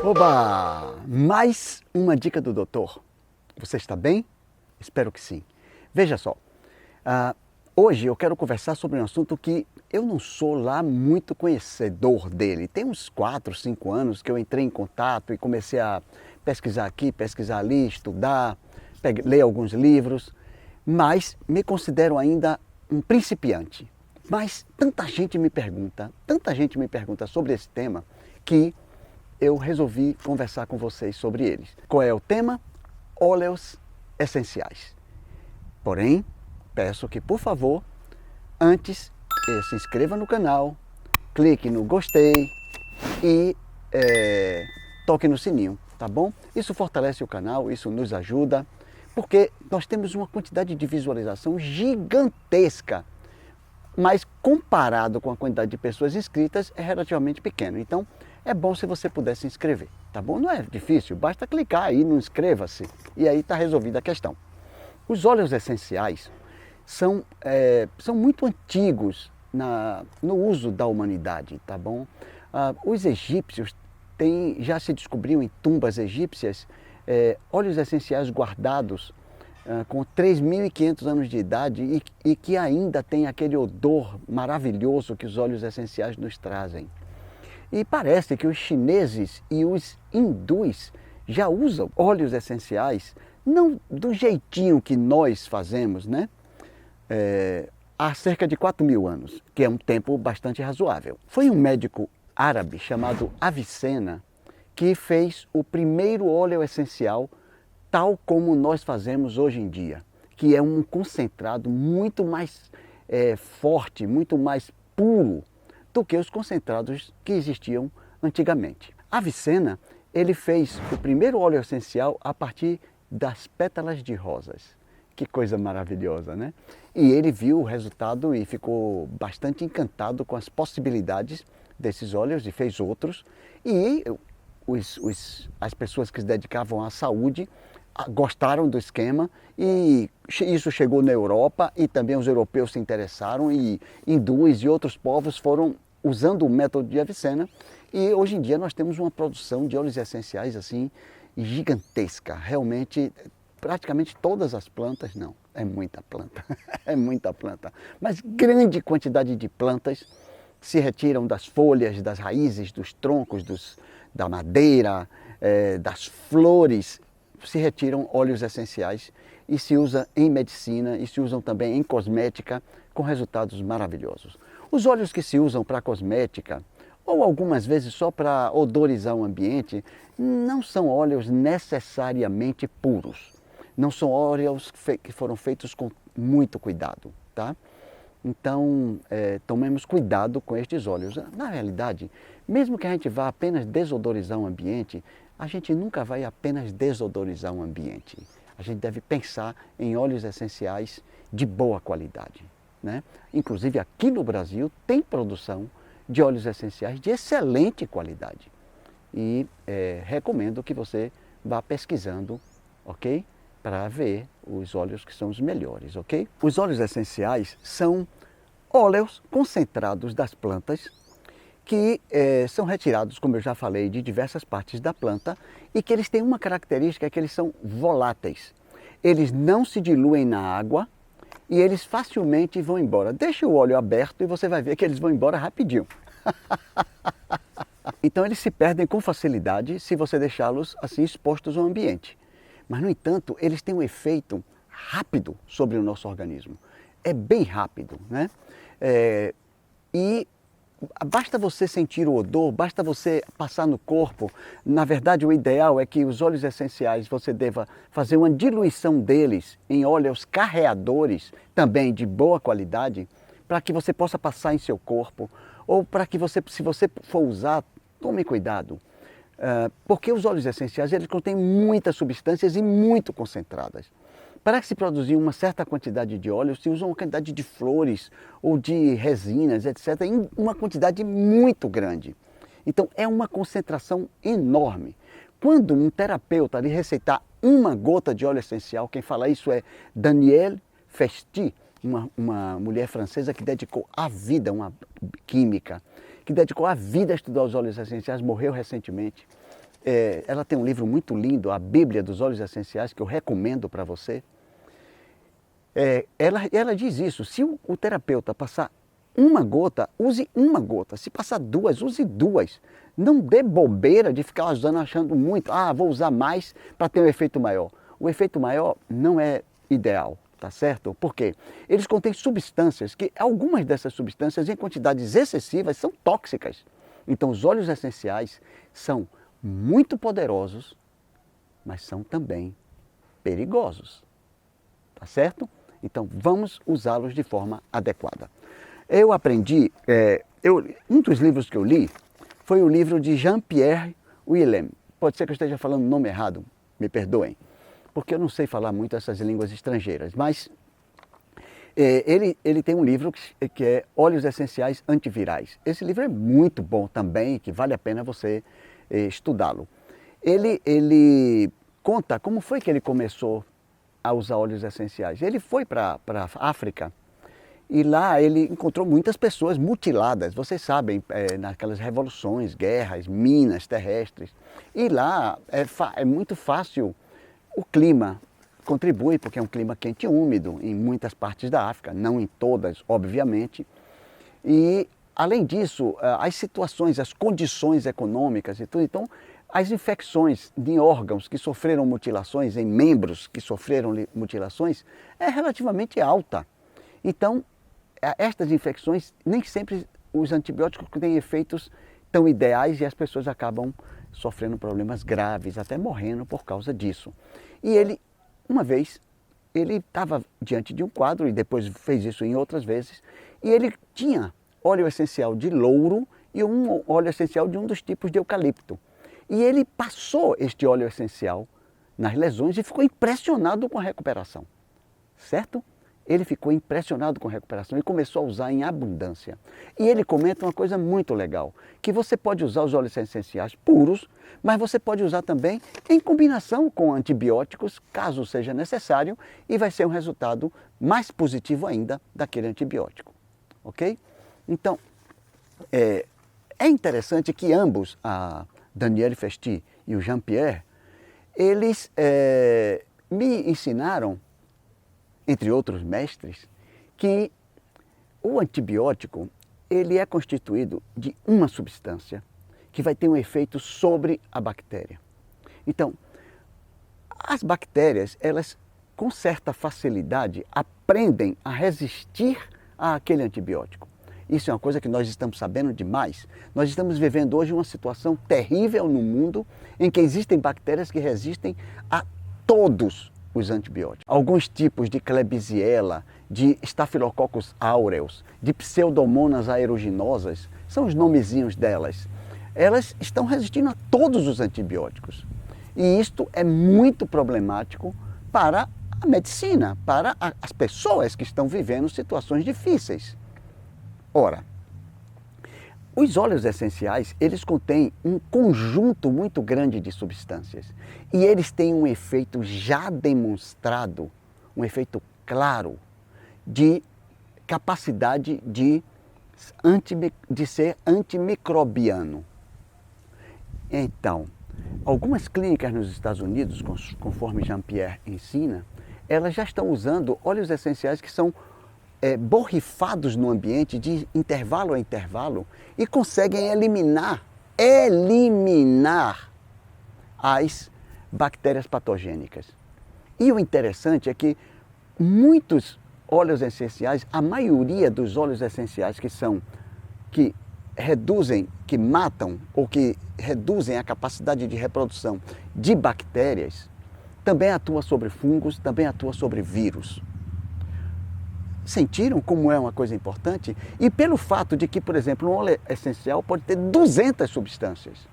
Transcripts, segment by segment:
Oba! Mais uma dica do doutor. Você está bem? Espero que sim. Veja só, hoje eu quero conversar sobre um assunto que eu não sou lá muito conhecedor dele. Tem uns 4, 5 anos que eu entrei em contato e comecei a pesquisar aqui, pesquisar ali, estudar, ler alguns livros, mas me considero ainda um principiante. Mas tanta gente me pergunta sobre esse tema que eu resolvi conversar com vocês sobre eles. Qual é o tema? Óleos essenciais. Porém, peço que, por favor, antes se inscreva no canal, clique no gostei e toque no sininho, tá bom? Isso fortalece o canal, isso nos ajuda, porque nós temos uma quantidade de visualização gigantesca, mas comparado com a quantidade de pessoas inscritas é relativamente pequeno. Então é bom se você puder se inscrever, tá bom? Não é difícil, basta clicar aí no inscreva-se e aí está resolvida a questão. Os óleos essenciais são muito antigos no uso da humanidade, tá bom? Os egípcios já se descobriu em tumbas egípcias óleos essenciais guardados com 3.500 anos de idade e que ainda tem aquele odor maravilhoso que os óleos essenciais nos trazem. E parece que os chineses e os hindus já usam óleos essenciais, não do jeitinho que nós fazemos, né? Há cerca de 4.000 anos, que é um tempo bastante razoável. Foi um médico árabe chamado Avicena que fez o primeiro óleo essencial tal como nós fazemos hoje em dia, que é um concentrado muito mais forte, muito mais puro do que os concentrados que existiam antigamente. Avicena, ele fez o primeiro óleo essencial a partir das pétalas de rosas. Que coisa maravilhosa, né? E ele viu o resultado e ficou bastante encantado com as possibilidades desses óleos e fez outros. E as pessoas que se dedicavam à saúde gostaram do esquema e isso chegou na Europa e também os europeus se interessaram e hindus e outros povos foram usando o método de Avicena e hoje em dia nós temos uma produção de óleos essenciais assim gigantesca, realmente praticamente todas as plantas, não, é muita planta, é muita planta, mas grande quantidade de plantas se retiram das folhas, das raízes, dos troncos, da madeira, das flores, se retiram óleos essenciais e se usa em medicina e se usam também em cosmética com resultados maravilhosos. Os óleos que se usam para cosmética ou algumas vezes só para odorizar o ambiente não são óleos necessariamente puros. Não são óleos que foram feitos com muito cuidado, tá? Então, tomemos cuidado com estes óleos. Na realidade, mesmo que a gente vá apenas desodorizar um ambiente, a gente nunca vai apenas desodorizar um ambiente. A gente deve pensar em óleos essenciais de boa qualidade, né? Inclusive aqui no Brasil tem produção de óleos essenciais de excelente qualidade. E recomendo que você vá pesquisando, ok? Para ver os óleos que são os melhores, ok? Os óleos essenciais são óleos concentrados das plantas que são retirados, como eu já falei, de diversas partes da planta e que eles têm uma característica que eles são voláteis. Eles não se diluem na água e eles facilmente vão embora. Deixa o óleo aberto e você vai ver que eles vão embora rapidinho. Então eles se perdem com facilidade se você deixá-los assim expostos ao ambiente. Mas, no entanto, eles têm um efeito rápido sobre o nosso organismo. É bem rápido, né? E basta você sentir o odor, basta você passar no corpo. Na verdade, o ideal é que os óleos essenciais você deva fazer uma diluição deles em óleos carreadores, também de boa qualidade, para que você possa passar em seu corpo, ou para que você, se você for usar, tome cuidado. Porque os óleos essenciais eles contêm muitas substâncias e muito concentradas. Para se produzir uma certa quantidade de óleo, se usa uma quantidade de flores ou de resinas, etc., em uma quantidade muito grande. Então é uma concentração enorme. Quando um terapeuta lhe receitar uma gota de óleo essencial, quem fala isso é Danielle Festi, uma mulher francesa que dedicou a vida, uma química, que dedicou a vida a estudar os óleos essenciais, morreu recentemente. ela tem um livro muito lindo, a Bíblia dos Óleos Essenciais, que eu recomendo para você. Ela diz isso, se o terapeuta passar uma gota, use uma gota. Se passar duas, use duas. Não dê bobeira de ficar usando achando muito, vou usar mais para ter um efeito maior. O efeito maior não é ideal, tá certo? Por quê? Eles contêm substâncias que, algumas dessas substâncias em quantidades excessivas são tóxicas. Então os óleos essenciais são muito poderosos, mas são também perigosos, tá certo? Então vamos usá-los de forma adequada. Eu aprendi, um dos livros que eu li foi o livro de Jean-Pierre Willem. Pode ser que eu esteja falando o nome errado, me perdoem, porque eu não sei falar muito essas línguas estrangeiras, mas ele tem um livro que é Óleos Essenciais Antivirais. Esse livro é muito bom também, que vale a pena você estudá-lo. Ele conta como foi que ele começou a usar óleos essenciais. Ele foi para a África e lá ele encontrou muitas pessoas mutiladas, vocês sabem, naquelas revoluções, guerras, minas terrestres. E lá é muito fácil, o clima contribui, porque é um clima quente e úmido em muitas partes da África, não em todas, obviamente. E, além disso, as situações, as condições econômicas e tudo, então, as infecções de órgãos que sofreram mutilações, em membros que sofreram mutilações, é relativamente alta. Então, estas infecções, nem sempre os antibióticos têm efeitos tão ideais e as pessoas acabam sofrendo problemas graves, até morrendo por causa disso. E ele, uma vez, ele estava diante de um quadro, e depois fez isso em outras vezes, e ele tinha óleo essencial de louro e um óleo essencial de um dos tipos de eucalipto. E ele passou este óleo essencial nas lesões e ficou impressionado com a recuperação, certo? Ele ficou impressionado com a recuperação e começou a usar em abundância. E ele comenta uma coisa muito legal, que você pode usar os óleos essenciais puros, mas você pode usar também em combinação com antibióticos, caso seja necessário, e vai ser um resultado mais positivo ainda daquele antibiótico, ok? Então, é interessante que ambos, a Danielle Festi e o Jean-Pierre, eles me ensinaram, entre outros mestres, que o antibiótico ele é constituído de uma substância que vai ter um efeito sobre a bactéria. Então, as bactérias, elas com certa facilidade aprendem a resistir àquele antibiótico. Isso é uma coisa que nós estamos sabendo demais. Nós estamos vivendo hoje uma situação terrível no mundo em que existem bactérias que resistem a todos os antibióticos. Alguns tipos de Klebsiella, de Staphylococcus aureus, de Pseudomonas aeruginosas, são os nomezinhos delas. Elas estão resistindo a todos os antibióticos. E isto é muito problemático para a medicina, para as pessoas que estão vivendo situações difíceis. Ora, os óleos essenciais, eles contêm um conjunto muito grande de substâncias e eles têm um efeito já demonstrado, um efeito claro de capacidade de ser antimicrobiano. Então, algumas clínicas nos Estados Unidos, conforme Jean-Pierre ensina, elas já estão usando óleos essenciais que são borrifados no ambiente de intervalo a intervalo e conseguem eliminar as bactérias patogênicas. E o interessante é que muitos óleos essenciais, a maioria dos óleos essenciais que reduzem, que matam ou que reduzem a capacidade de reprodução de bactérias, também atua sobre fungos, também atua sobre vírus. Sentiram como é uma coisa importante? E pelo fato de que, por exemplo, um óleo essencial pode ter 200 substâncias.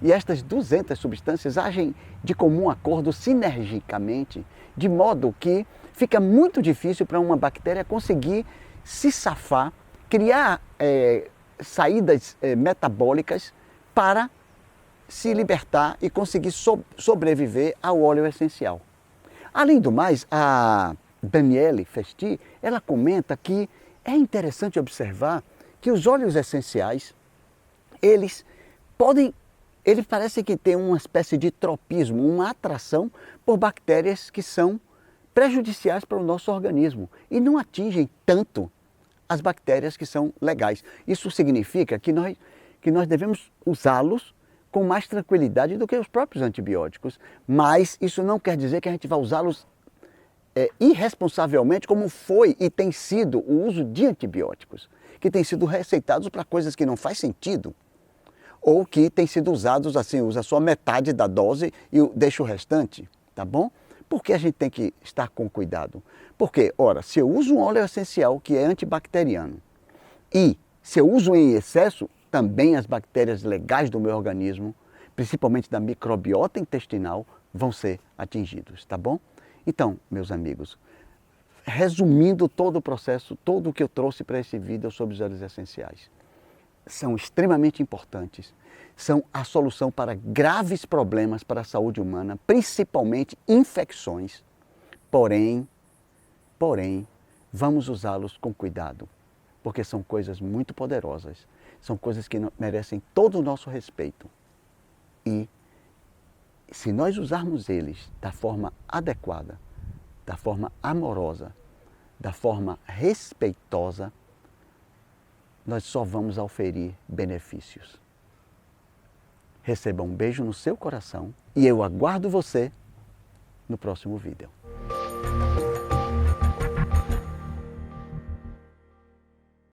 E estas 200 substâncias agem de comum acordo sinergicamente, de modo que fica muito difícil para uma bactéria conseguir se safar, criar saídas metabólicas para se libertar e conseguir sobreviver ao óleo essencial. Além do mais, a Danielle Festi, ela comenta que é interessante observar que os óleos essenciais, eles podem ele parece que tem uma espécie de tropismo, uma atração por bactérias que são prejudiciais para o nosso organismo e não atingem tanto as bactérias que são legais. Isso significa que nós devemos usá-los com mais tranquilidade do que os próprios antibióticos, mas isso não quer dizer que a gente vai usá-los irresponsavelmente, como foi e tem sido o uso de antibióticos, que têm sido receitados para coisas que não faz sentido, ou que têm sido usados assim, usa só metade da dose e deixa o restante, tá bom? Por que a gente tem que estar com cuidado? Porque, ora, se eu uso um óleo essencial que é antibacteriano e se eu uso em excesso, também as bactérias legais do meu organismo, principalmente da microbiota intestinal, vão ser atingidos, tá bom? Então, meus amigos, resumindo todo o processo, todo o que eu trouxe para esse vídeo sobre os óleos essenciais, são extremamente importantes, são a solução para graves problemas para a saúde humana, principalmente infecções, porém, vamos usá-los com cuidado, porque são coisas muito poderosas, são coisas que merecem todo o nosso respeito. E se nós usarmos eles da forma adequada, da forma amorosa, da forma respeitosa, nós só vamos auferir benefícios. Receba um beijo no seu coração e eu aguardo você no próximo vídeo.